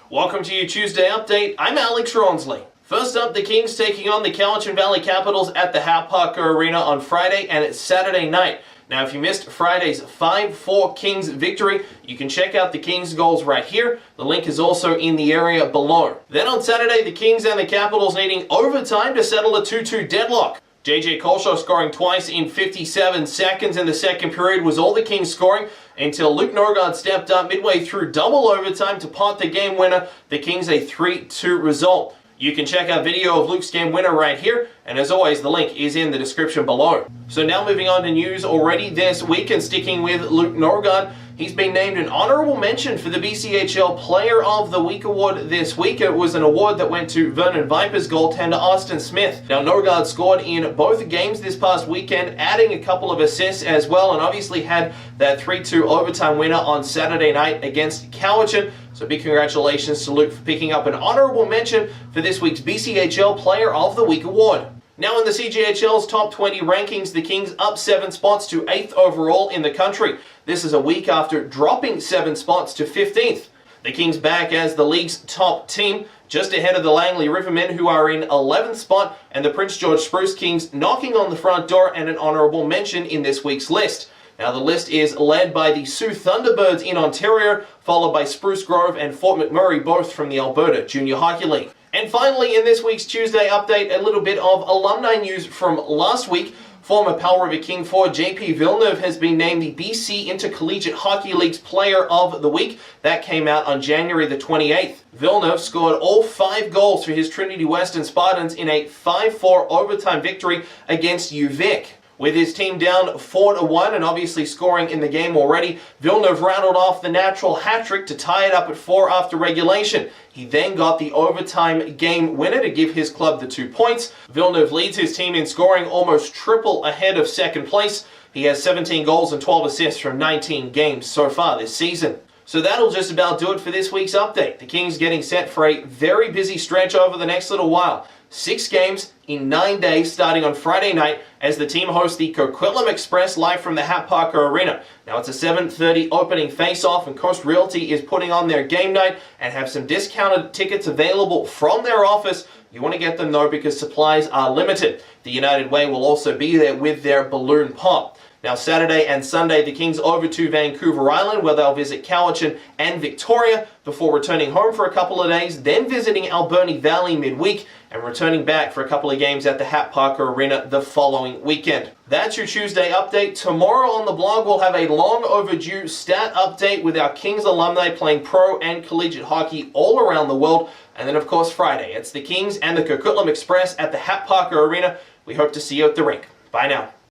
Welcome to your Tuesday update. I'm Alex Ronsley. First up, the Kings taking on the Cowichan Valley Capitals at the Hat Parker Arena on Friday, and it's Saturday night. Now, if you missed Friday's 5-4 Kings victory, you can check out the Kings goals right here. The link is also in the area below. Then on Saturday, the Kings and the Capitals needing overtime to settle a 2-2 deadlock. JJ Colshaw scoring twice in 57 seconds in the second period was all the Kings scoring until Luke Nogard stepped up midway through double overtime to pot the game winner. The Kings a 3-2 result. You can check out video of Luke's game winner right here, and as always, the link is in the description below. So now moving on to news already this week, and sticking with Luke Nogard, he's been named an honorable mention for the BCHL Player of the Week award this week. It was an award that went to Vernon Vipers goaltender Austin Smith. Now, Nogard scored in both games this past weekend, adding a couple of assists as well, and obviously had that 3-2 overtime winner on Saturday night against Cowichan. So big congratulations to Luke for picking up an honorable mention for this week's BCHL Player of the Week award. Now in the CJHL's top 20 rankings, the Kings up 7 spots to 8th overall in the country. This is a week after dropping 7 spots to 15th. The Kings back as the league's top team, just ahead of the Langley Rivermen, who are in 11th spot, and the Prince George Spruce Kings knocking on the front door and an honorable mention in this week's list. Now the list is led by the Sioux Thunderbirds in Ontario, followed by Spruce Grove and Fort McMurray, both from the Alberta Junior Hockey League. And finally, in this week's Tuesday update, a little bit of alumni news from last week. Former Powell River King forward JP Villeneuve has been named the BC Intercollegiate Hockey League's Player of the Week. That came out on January the 28th. Villeneuve scored all 5 goals for his Trinity Western Spartans in a 5-4 overtime victory against UVic. With his team down 4-1 and obviously scoring in the game already, Villeneuve rattled off the natural hat-trick to tie it up at 4 after regulation. He then got the overtime game winner to give his club the 2 points. Villeneuve leads his team in scoring, almost triple ahead of second place. He has 17 goals and 12 assists from 19 games so far this season. So that'll just about do it for this week's update. The Kings getting set for a very busy stretch over the next little while. 6 games in 9 days starting on Friday night as the team hosts the Coquitlam Express live from the Hat Parker Arena. Now it's a 7:30 opening face-off, and Coast Realty is putting on their game night and have some discounted tickets available from their office. You want to get them though because supplies are limited. The United Way will also be there with their balloon pop. Now Saturday and Sunday, the Kings over to Vancouver Island, where they'll visit Cowichan and Victoria before returning home for a couple of days, then visiting Alberni Valley midweek and returning back for a couple of games at the Hat Parker Arena the following weekend. That's your Tuesday update. Tomorrow on the blog, we'll have a long overdue stat update with our Kings alumni playing pro and collegiate hockey all around the world. And then, of course, Friday, it's the Kings and the Coquitlam Express at the Hat Parker Arena. We hope to see you at the rink. Bye now.